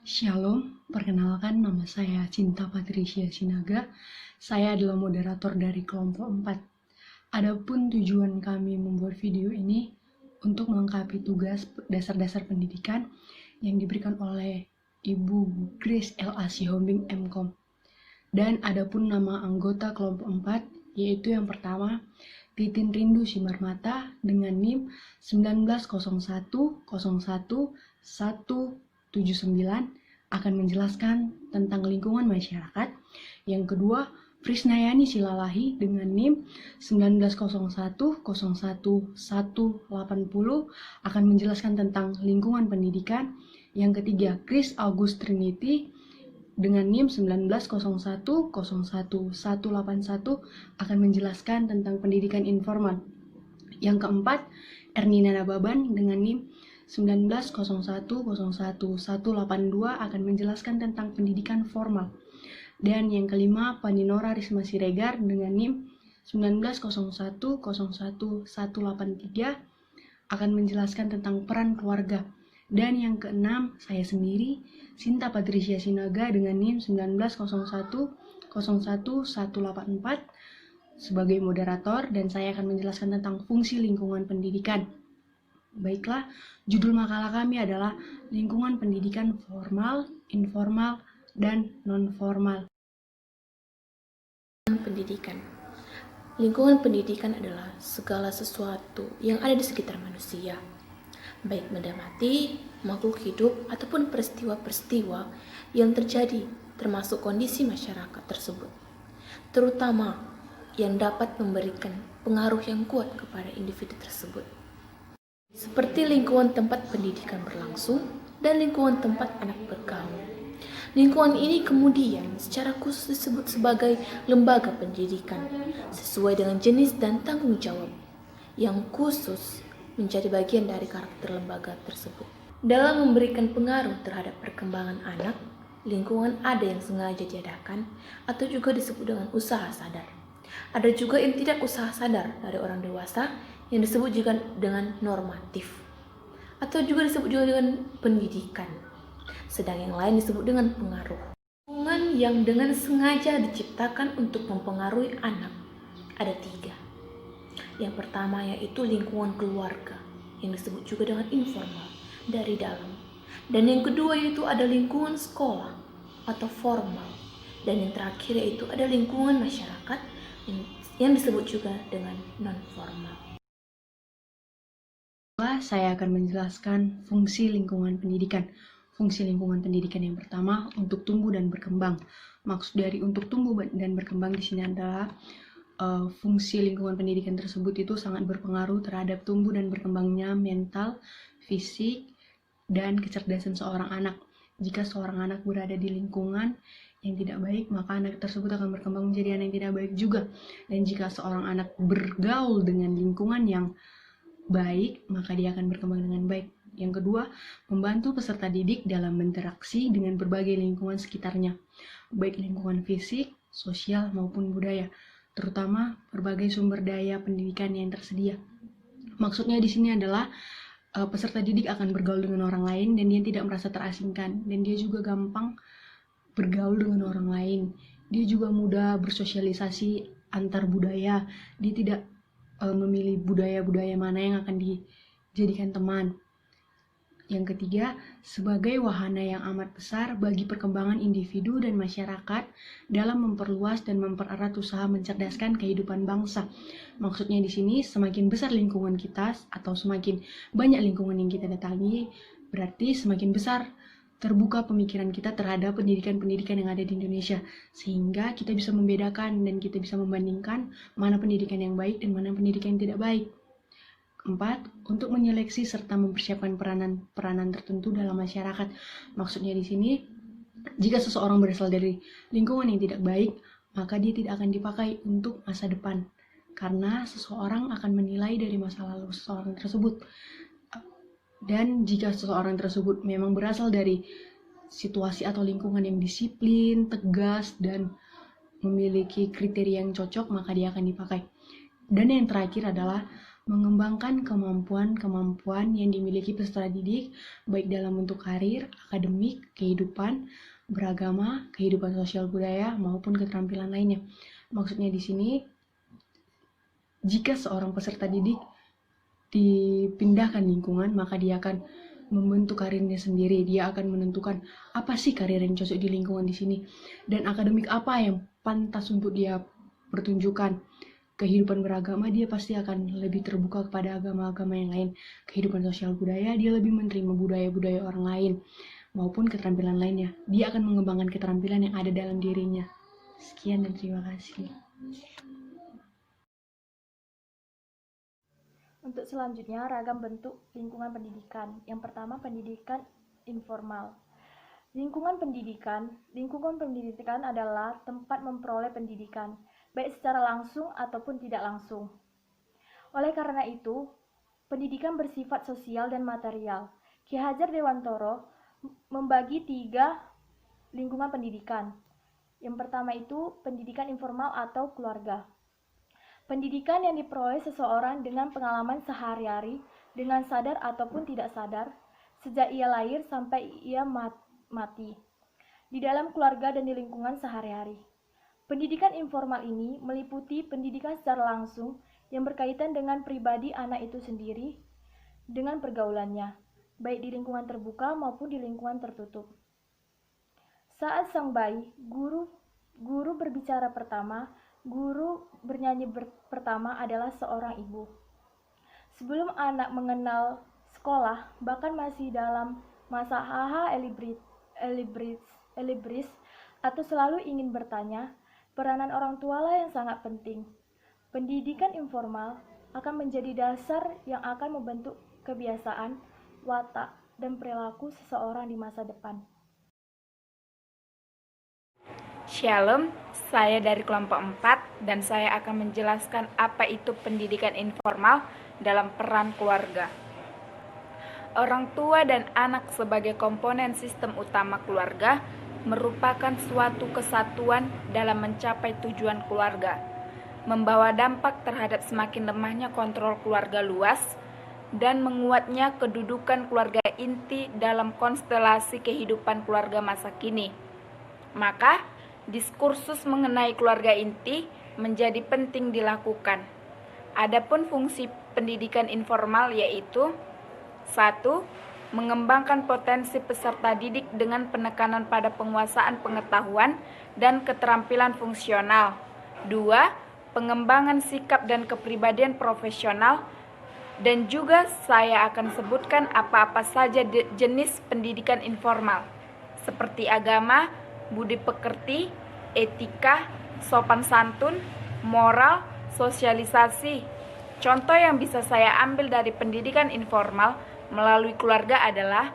Shalom, perkenalkan nama saya Cinta Patricia Sinaga. Saya adalah moderator dari kelompok 4. Adapun tujuan kami membuat video ini untuk melengkapi tugas dasar-dasar pendidikan yang diberikan oleh Ibu Grace L.A. Sihombing M.Com. Dan adapun nama anggota kelompok 4 yaitu yang pertama Titin Rindu Simarmata dengan NIM 1901011179 akan menjelaskan tentang lingkungan masyarakat. Yang kedua, Prisnayani Silalahi dengan NIM 1901011180 akan menjelaskan tentang lingkungan pendidikan. Yang ketiga, Chris August Trinity dengan NIM 1901011181 akan menjelaskan tentang pendidikan informal. Yang keempat, Ernina Nababan dengan NIM 1901011182 akan menjelaskan tentang pendidikan formal. Dan yang kelima, Paninora Risma Siregar dengan NIM 1901011183 akan menjelaskan tentang peran keluarga. Dan yang keenam, saya sendiri, Sinta Patricia Sinaga dengan NIM 1901011184 sebagai moderator, dan saya akan menjelaskan tentang fungsi lingkungan pendidikan. Baiklah, judul makalah kami adalah lingkungan pendidikan formal, informal, dan non-formal. Pendidikan. Lingkungan pendidikan adalah segala sesuatu yang ada di sekitar manusia, baik benda mati, makhluk hidup, ataupun peristiwa-peristiwa yang terjadi, termasuk kondisi masyarakat tersebut, terutama yang dapat memberikan pengaruh yang kuat kepada individu tersebut. Seperti lingkungan tempat pendidikan berlangsung dan lingkungan tempat anak bergaul. Lingkungan ini kemudian secara khusus disebut sebagai lembaga pendidikan sesuai dengan jenis dan tanggung jawab yang khusus menjadi bagian dari karakter lembaga tersebut. Dalam memberikan pengaruh terhadap perkembangan anak, lingkungan ada yang sengaja diadakan atau juga disebut dengan usaha sadar. Ada juga yang tidak usaha sadar dari orang dewasa yang disebut juga dengan normatif, atau juga disebut juga dengan pendidikan, sedang yang lain disebut dengan pengaruh. Lingkungan yang dengan sengaja diciptakan untuk mempengaruhi anak ada 3. Yang pertama yaitu lingkungan keluarga, yang disebut juga dengan informal, dari dalam. Dan yang kedua yaitu ada lingkungan sekolah atau formal. Dan yang terakhir yaitu ada lingkungan masyarakat yang disebut juga dengan non-formal. Saya akan menjelaskan fungsi lingkungan pendidikan. Fungsi lingkungan pendidikan yang pertama untuk tumbuh dan berkembang. Maksud dari untuk tumbuh dan berkembang di sini adalah fungsi lingkungan pendidikan tersebut itu sangat berpengaruh terhadap tumbuh dan berkembangnya mental, fisik, dan kecerdasan seorang anak. Jika seorang anak berada di lingkungan yang tidak baik, maka anak tersebut akan berkembang menjadi anak yang tidak baik juga. Dan jika seorang anak bergaul dengan lingkungan yang baik, maka dia akan berkembang dengan baik. Yang kedua, membantu peserta didik dalam berinteraksi dengan berbagai lingkungan sekitarnya, baik lingkungan fisik, sosial, maupun budaya, terutama berbagai sumber daya pendidikan yang tersedia. Maksudnya di sini adalah peserta didik akan bergaul dengan orang lain dan dia tidak merasa terasingkan, dan dia juga gampang bergaul dengan orang lain. Dia juga mudah bersosialisasi antar budaya. Dia tidak memilih budaya-budaya mana yang akan dijadikan teman. Yang ketiga, sebagai wahana yang amat besar bagi perkembangan individu dan masyarakat dalam memperluas dan mempererat usaha mencerdaskan kehidupan bangsa. Maksudnya di sini, semakin besar lingkungan kita atau semakin banyak lingkungan yang kita datangi, berarti semakin besar terbuka pemikiran kita terhadap pendidikan-pendidikan yang ada di Indonesia, sehingga kita bisa membedakan dan kita bisa membandingkan mana pendidikan yang baik dan mana pendidikan yang tidak baik. 4. Untuk menyeleksi serta mempersiapkan peranan tertentu dalam masyarakat. Maksudnya di sini, jika seseorang berasal dari lingkungan yang tidak baik, maka dia tidak akan dipakai untuk masa depan, karena seseorang akan menilai dari masa lalu seseorang tersebut. Dan jika seseorang tersebut memang berasal dari situasi atau lingkungan yang disiplin, tegas, dan memiliki kriteria yang cocok, maka dia akan dipakai. Dan yang terakhir adalah mengembangkan kemampuan-kemampuan yang dimiliki peserta didik, baik dalam bentuk karir, akademik, kehidupan, beragama, kehidupan sosial budaya, maupun keterampilan lainnya. Maksudnya di sini, jika seorang peserta didik dipindahkan lingkungan, maka dia akan membentuk karirnya sendiri. Dia akan menentukan apa sih karir yang cocok di lingkungan di sini, dan akademik apa yang pantas untuk dia pertunjukkan. Kehidupan beragama, dia pasti akan lebih terbuka kepada agama-agama yang lain. Kehidupan sosial budaya, dia lebih menerima budaya-budaya orang lain, maupun keterampilan lainnya. Dia akan mengembangkan keterampilan yang ada dalam dirinya. Sekian dan terima kasih. Untuk selanjutnya, ragam bentuk lingkungan pendidikan. Yang pertama, pendidikan informal. Lingkungan pendidikan adalah tempat memperoleh pendidikan, baik secara langsung ataupun tidak langsung. Oleh karena itu, pendidikan bersifat sosial dan material. Ki Hajar Dewantoro membagi 3 lingkungan pendidikan. Yang pertama itu pendidikan informal atau keluarga. Pendidikan yang diperoleh seseorang dengan pengalaman sehari-hari, dengan sadar ataupun tidak sadar, sejak ia lahir sampai ia mati, di dalam keluarga dan di lingkungan sehari-hari. Pendidikan informal ini meliputi pendidikan secara langsung yang berkaitan dengan pribadi anak itu sendiri, dengan pergaulannya, baik di lingkungan terbuka maupun di lingkungan tertutup. Saat sang bayi, guru berbicara pertama, guru bernyanyi pertama adalah seorang ibu. Sebelum anak mengenal sekolah, bahkan masih dalam masa haha elibris atau selalu ingin bertanya, peranan orang tua lah yang sangat penting. Pendidikan informal akan menjadi dasar yang akan membentuk kebiasaan, watak, dan perilaku seseorang di masa depan. Shalom, saya dari kelompok 4 dan saya akan menjelaskan apa itu pendidikan informal dalam peran keluarga. Orang tua dan anak sebagai komponen sistem utama keluarga merupakan suatu kesatuan dalam mencapai tujuan keluarga, membawa dampak terhadap semakin lemahnya kontrol keluarga luas dan menguatnya kedudukan keluarga inti dalam konstelasi kehidupan keluarga masa kini. Maka, diskursus mengenai keluarga inti menjadi penting dilakukan. Adapun fungsi pendidikan informal yaitu 1. Mengembangkan potensi peserta didik dengan penekanan pada penguasaan pengetahuan dan keterampilan fungsional. 2. Pengembangan sikap dan kepribadian profesional. Dan juga saya akan sebutkan apa-apa saja jenis pendidikan informal, seperti agama, budi pekerti, etika, sopan santun, moral, sosialisasi. Contoh yang bisa saya ambil dari pendidikan informal melalui keluarga adalah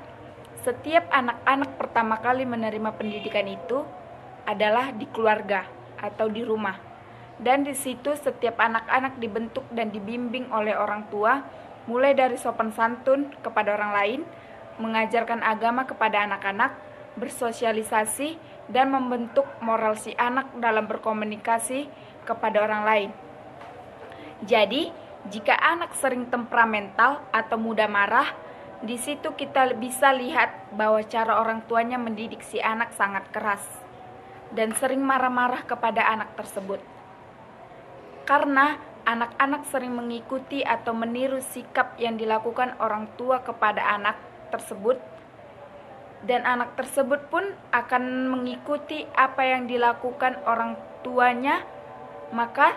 setiap anak-anak pertama kali menerima pendidikan itu adalah di keluarga atau di rumah. Dan di situ setiap anak-anak dibentuk dan dibimbing oleh orang tua, mulai dari sopan santun kepada orang lain, mengajarkan agama kepada anak-anak, bersosialisasi, dan membentuk moral si anak dalam berkomunikasi kepada orang lain. Jadi, jika anak sering temperamental atau mudah marah, di situ kita bisa lihat bahwa cara orang tuanya mendidik si anak sangat keras dan sering marah-marah kepada anak tersebut. Karena anak-anak sering mengikuti atau meniru sikap yang dilakukan orang tua kepada anak tersebut, dan anak tersebut pun akan mengikuti apa yang dilakukan orang tuanya, maka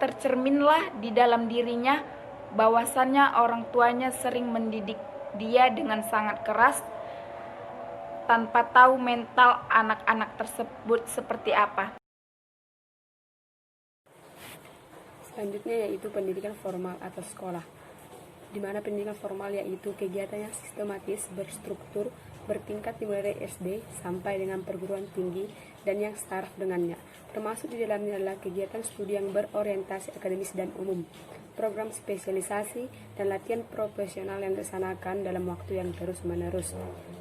tercerminlah di dalam dirinya bahwasannya orang tuanya sering mendidik dia dengan sangat keras tanpa tahu mental anak-anak tersebut seperti apa. Selanjutnya yaitu pendidikan formal atau sekolah, di mana pendidikan formal yaitu kegiatan yang sistematis, berstruktur, bertingkat dimulai dari SD sampai dengan perguruan tinggi dan yang staraf dengannya. Termasuk di dalamnya adalah kegiatan studi yang berorientasi akademis dan umum, program spesialisasi, dan latihan profesional yang dilaksanakan dalam waktu yang terus-menerus.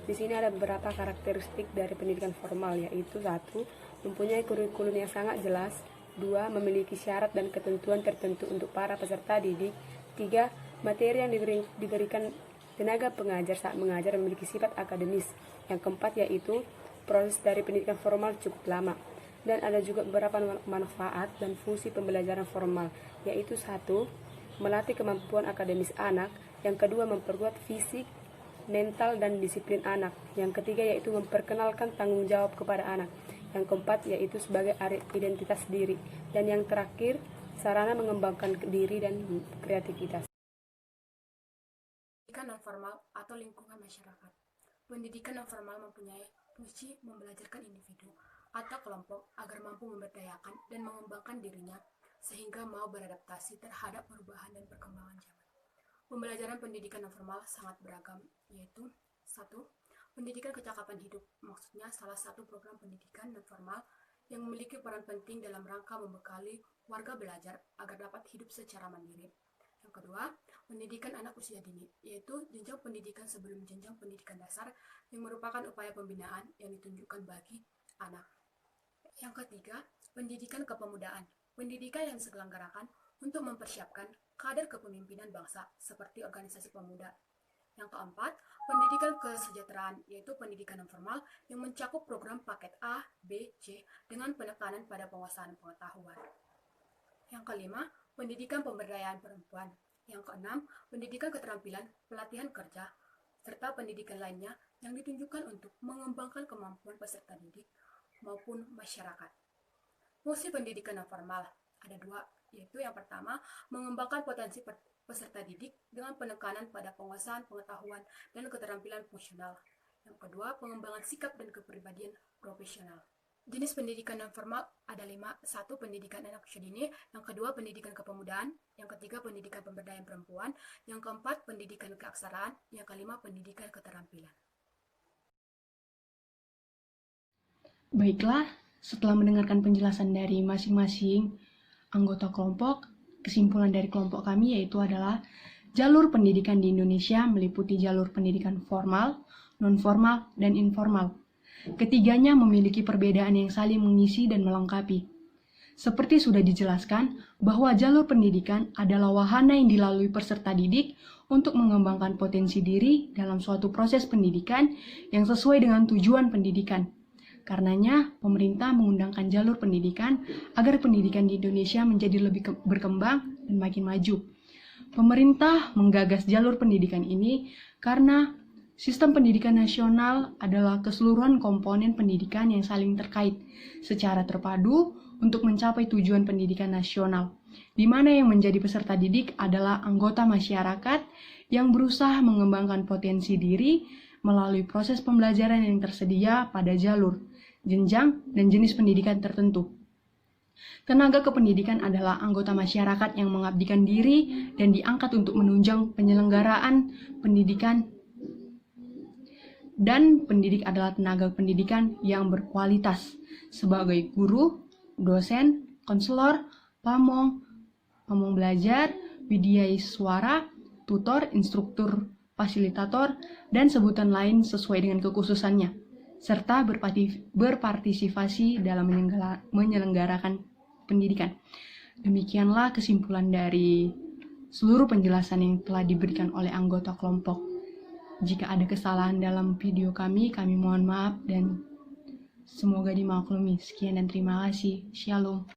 Di sini ada beberapa karakteristik dari pendidikan formal, yaitu 1. Mempunyai kurikulum yang sangat jelas. 2. Memiliki syarat dan ketentuan tertentu untuk para peserta didik. 3. Materi yang diberikan tenaga pengajar saat mengajar memiliki sifat akademis. Yang keempat yaitu proses dari pendidikan formal cukup lama. Dan ada juga beberapa manfaat dan fungsi pembelajaran formal, yaitu 1. Melatih kemampuan akademis anak. Yang kedua, memperkuat fisik, mental, dan disiplin anak. Yang ketiga yaitu memperkenalkan tanggung jawab kepada anak. Yang keempat yaitu sebagai identitas diri. Dan yang terakhir, sarana mengembangkan diri dan kreativitas. Pendidikan non formal atau lingkungan masyarakat. Pendidikan non formal mempunyai fungsi membelajarkan individu atau kelompok agar mampu memberdayakan dan mengembangkan dirinya sehingga mau beradaptasi terhadap perubahan dan perkembangan zaman. Pembelajaran pendidikan non formal sangat beragam, yaitu 1. Pendidikan kecakapan hidup, maksudnya salah satu program pendidikan non formal yang memiliki peran penting dalam rangka membekali warga belajar agar dapat hidup secara mandiri. Yang kedua, pendidikan anak usia dini, yaitu jenjang pendidikan sebelum jenjang pendidikan dasar yang merupakan upaya pembinaan yang ditunjukkan bagi anak. Yang ketiga, pendidikan kepemudaan, pendidikan yang diselenggarakan untuk mempersiapkan kader kepemimpinan bangsa seperti organisasi pemuda. Yang keempat, pendidikan kesejahteraan, yaitu pendidikan non formal yang mencakup program paket A, B, C dengan penekanan pada penguasaan pengetahuan. Yang kelima, pendidikan pemberdayaan perempuan. Yang keenam, pendidikan keterampilan, pelatihan kerja, serta pendidikan lainnya yang ditunjukkan untuk mengembangkan kemampuan peserta didik maupun masyarakat. Fungsi pendidikan non formal ada 2, yaitu yang pertama, mengembangkan potensi peserta didik dengan penekanan pada penguasaan pengetahuan dan keterampilan fungsional. Yang kedua, pengembangan sikap dan kepribadian profesional. Jenis pendidikan non formal ada 5. 1. Pendidikan anak usia dini. Yang kedua, pendidikan kepemudaan. Yang ketiga, pendidikan pemberdayaan perempuan. Yang keempat, pendidikan keaksaraan. Yang kelima, pendidikan keterampilan. Baiklah, setelah mendengarkan penjelasan dari masing-masing anggota kelompok, kesimpulan dari kelompok kami yaitu adalah jalur pendidikan di Indonesia meliputi jalur pendidikan formal, non-formal, dan informal. Ketiganya memiliki perbedaan yang saling mengisi dan melengkapi. Seperti sudah dijelaskan, bahwa jalur pendidikan adalah wahana yang dilalui peserta didik untuk mengembangkan potensi diri dalam suatu proses pendidikan yang sesuai dengan tujuan pendidikan. Karenanya, pemerintah mengundangkan jalur pendidikan agar pendidikan di Indonesia menjadi lebih berkembang dan makin maju. Pemerintah menggagas jalur pendidikan ini karena sistem pendidikan nasional adalah keseluruhan komponen pendidikan yang saling terkait secara terpadu untuk mencapai tujuan pendidikan nasional, di mana yang menjadi peserta didik adalah anggota masyarakat yang berusaha mengembangkan potensi diri melalui proses pembelajaran yang tersedia pada jalur, jenjang, dan jenis pendidikan tertentu. Tenaga kependidikan adalah anggota masyarakat yang mengabdikan diri dan diangkat untuk menunjang penyelenggaraan pendidikan, dan pendidik adalah tenaga pendidikan yang berkualitas sebagai guru, dosen, konselor, pamong belajar, bidiai suara, tutor, instruktur, fasilitator, dan sebutan lain sesuai dengan kekhususannya, serta berpartisipasi dalam menyelenggarakan pendidikan. Demikianlah kesimpulan dari seluruh penjelasan yang telah diberikan oleh anggota kelompok. Jika ada kesalahan dalam video kami mohon maaf dan semoga dimaklumi. Sekian dan terima kasih. Shalom.